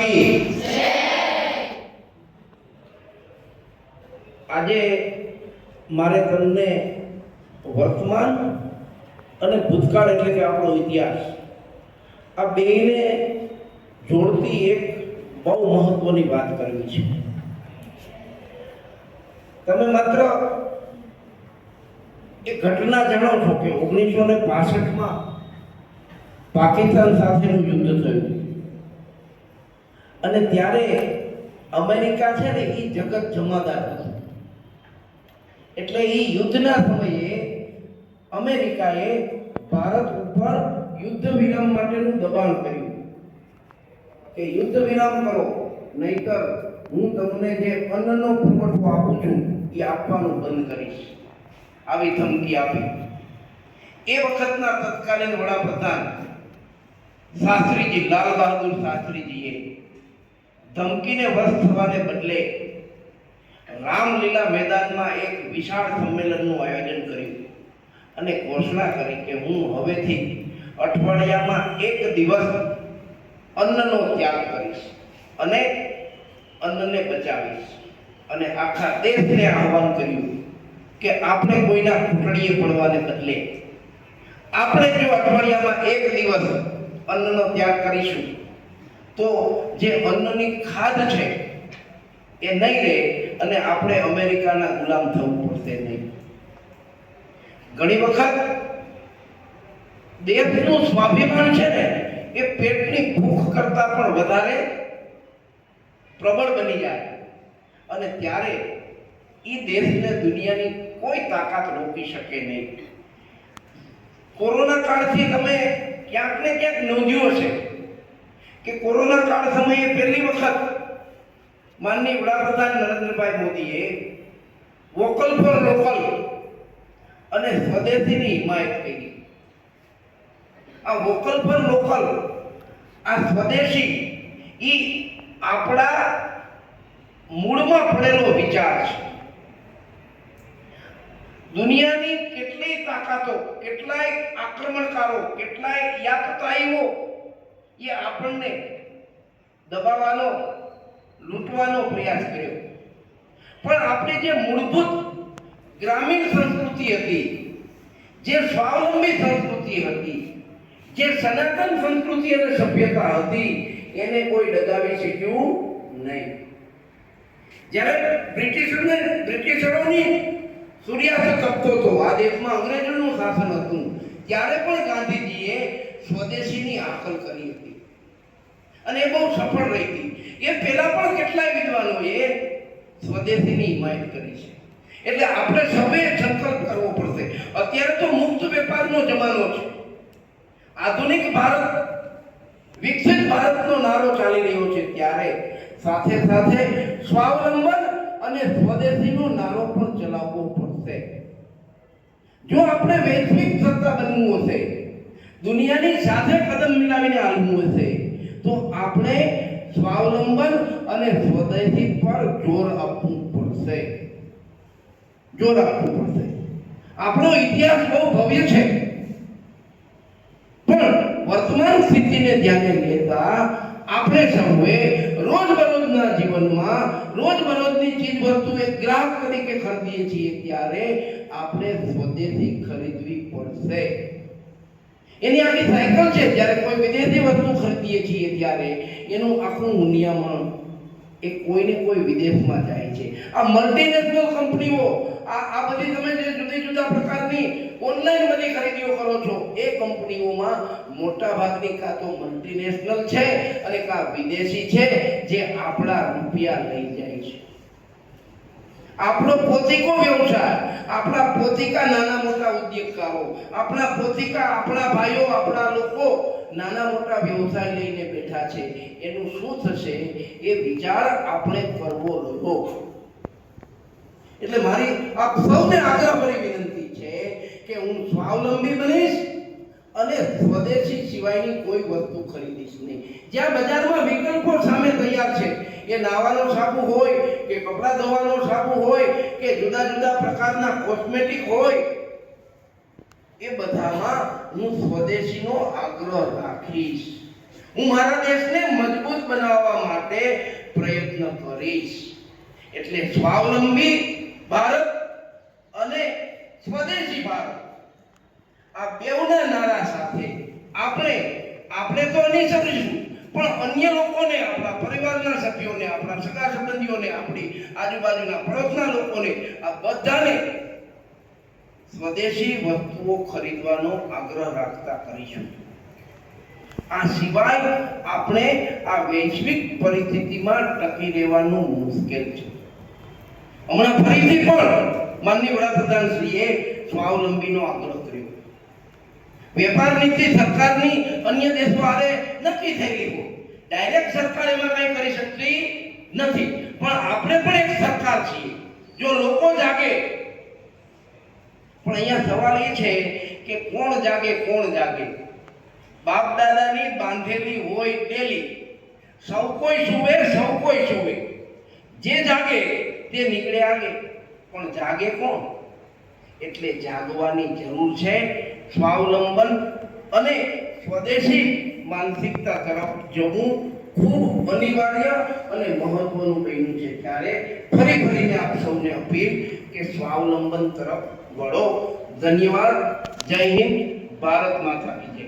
કી આજે મારે તમને વર્તમાન અને ભૂતકાળ એટલે કે આપણો ઇતિહાસ આ બેને જોડતી એક બહુ મહત્વની વાત કરવી છે. તમે માત્ર એક ઘટના જાણો છો કે 1965માં પાકિસ્તાન સાથેનું યુદ્ધ થયું અને ત્યારે અમેરિકા છે ને એ જગત જમાદાર હતું. એટલે એ યુદ્ધના સમયે અમેરિકાએ ભારત ઉપર યુદ્ધ વિરામ માટેનું દબાણ કર્યું કે યુદ્ધ વિરામ કરો, નહીતર હું તમને જે અન્નનો પુરવઠો આપું છું એ આપવાનું બંધ કરીશ. આવી ધમકી આપી. એ વખતના તત્કાલીન વડાપ્રધાન શાસ્ત્રીજી લાલ બહાદુર શાસ્ત્રીજીએ ધમકીને વશ થવાને બદલે રામલીલા મેદાનમાં એક વિશાળ સંમેલનનું આયોજન કર્યું અને ઘોષણા કરી કે હું હવેથી અઠવાડિયામાં એક દિવસ અન્નનો ત્યાગ કરીશ અને અન્નને બચાવીશ. અને આખા દેશને આહ્વાન કર્યું કે આપણે કોઈના ઘૂંટડીએ પડવાને બદલે આપણે જો અઠવાડિયામાં એક દિવસ અન્નનો ત્યાગ કરીશું તો જે અન્નની ખાધ છે એ નહીં રહે અને આપણે અમેરિકાના ગુલામ થવું પડશે નહીં. ઘણી વખત દેશનું સ્વાભિમાન છે ને એ પેટની ભૂખ કરતા પણ વધારે પ્રબળ બની જાય અને ત્યારે એ દેશને દુનિયાની કોઈ તાકાત રોકી શકે નહીં. કોરોના કાળથી તમે ક્યાંક ને ક્યાંક નોંધ્યું હશે કે કોરોના કાળ સમયે પહેલી વખત માનનીય વડાપ્રધાન નરેન્દ્રભાઈ મોદીએ વોકલ ફોર લોકલ અને સ્વદેશીની હિમાયત કરી. આ વોકલ ફોર લોકલ, આ સ્વદેશી ઈ આપણા મૂળમાં પડેલો વિચાર છે. દુનિયાની કેટલી તાકાતો, કેટલાય આક્રમણકારો, કેટલાય યાતતાઈઓ એ આપણને દબાવવાનો, લૂંટવાનો પ્રયાસ કર્યો. પણ આપણી જે મૂળભૂત ગ્રામીણ સંસ્કૃતિ હતી, જે સ્વાવલંબી સંસ્કૃતિ હતી, જે સનાતન સંસ્કૃતિ અને સભ્યતા હતી, એને કોઈ ડગાવી શક્યું નહીં. જ્યારે બ્રિટિશરોની સૂર્યાસ્ત તપતો હતો, આ દેશમાં અંગ્રેજોનું શાસન હતું, ત્યારે પણ ગાંધીજીએ સ્વદેશીની હાકલ કરી હતી અને એ બહુ સફળ રહી હતી. એ પહેલા પણ કેટલાય વિદ્વાનોએ સ્વદેશીની હિમાયત કરી છે. એટલે આપણે સૌએ સંકલ્પ કરવો પડશે. અત્યારે તો મુક્ત વેપારનો જમાનો છે. આધુનિક ભારત, વિકસિત ભારતનો નારો ચાલી રહ્યો છે, ત્યારે સાથે સાથે સ્વાવલંબન અને સ્વદેશીનો નારો પણ ચલાવવો પડશે. જો આપણે વૈશ્વિક સત્તા બનવું હશે, દુનિયાની સાથે કદમ મિલાવીને હાલવું હશે, તો આપણે સ્વાવલંબન અને સ્વદેશી પર જોર આપવું પડશે. જોર આપવું પડશે. આપણો ઇતિહાસ બહુ ભવ્ય છે, પણ વર્તમાન સ્થિતિને ધ્યાને લેતા આપણે સૌએ રોજબરોજના જીવનમાં રોજબરોજની ચીજ વસ્તુ એક ગ્રાહક તરીકે ખરીદીએ છીએ, ત્યારે આપણે સ્વદેશી ખરીદવી પડશે. એની આખી સાયકલ છે. જ્યારે કોઈ વિદેશી વસ્તુ ખરીદીએ છીએ ત્યારે એનું આખું નિયમન એ કોઈને કોઈ વિદેશમાં જાય છે. આ મલ્ટીનેશનલ કંપનીઓ, આ બધી તમે જે જુદી જુદા પ્રકારની ઓનલાઈન બધી ખરીદીઓ કરો છો, એ કંપનીઓમાં મોટા ભાગની કાં તો મલ્ટીનેશનલ છે અને કાં વિદેશી છે, જે આપણા રૂપિયા લઈ જાય છે. આપણો પોતિકો વ્યવસાય, આપણા પોતિકા નાના મોટા ઉદ્યોગકારો, આપણા પોતિકા, આપણા ભાઈઓ, આપણા લોકો નાના મોટા વ્યવસાય લઈને બેઠા છે. એનું શું થશે એ વિચાર આપણે કરવો રહ્યો. એટલે મારી આપ સૌને આગ્રહભરી વિનંતી છે કે હું સ્વાવલંબી બનીશ અને સ્વદેશી સિવાયની કોઈ વસ્તુ ખરીદીશ નહીં. જ્યાં બજારમાં વિકલ્પો સામે તૈયાર છે, એ નાવાનો સાબુ હોય કે કપડાં ધોવાનો સાબુ હોય કે જુદા જુદા પ્રકારના કોસ્મેટિક હોય, એ બધામાં હું સ્વદેશીનો આગ્રહ રાખીશ. હું મારા દેશને મજબૂત બનાવવા માટે માટે પ્રયત્ન કરીશ. એટલે સ્વાવલંબી ભારત અને સ્વદેશી ભારત આ બેવના નારા સાથે આપણે તો અનુસરીશું, પણ અન્ય લોકોને, આપણા પરિવારના સભ્યોને, આપણા સગા સંબંધીઓને, આપણી આજુબાજુના પડોશના લોકોને, આ બધાને સ્વદેશી વસ્તુઓ ખરીદવાનો આગ્રહ રાખતા કરીશું. આ સિવાય આપણે આ વૈશ્વિક પરિસ્થિતિમાં ટકી રહેવાનું મુશ્કેલ છે. હમણાં ફરીથી પણ માનનીય વડાપ્રધાનશ્રીએ સ્વાવલંબીનો આગ્રહ કર્યો. વેપાર નીતિ સરકારની અન્ય દેશો હારે નક્કી થયેલી હોય, ડાયરેક્ટ સરકાર એમાં કંઈ કરી શકતી નથી, પણ આપણે પણ એક સરકાર છીએ. જો લોકો જાગે, પણ અહીંયા સવાલ એ છે કે કોણ જાગે? બાપ દાદાની બાંધેલી હોય ડેલી, સૌ કોઈ સુવે, જે જાગે તે નીકળે આગે, પણ જાગે કોણ? એટલે જાગવાની જરૂર છે. સ્વાવલંબન અને સ્વદેશી માનસિકતા તરફ જવું ખૂબ અનિવાર્ય અને મહત્વનું બન્યું છે. ત્યારે ફરીને આપ સૌને અપીલ કે સ્વાવલંબન તરફ વળો. ધન્યવાદ. જય હિન્દ. ભારત માતા કી જય.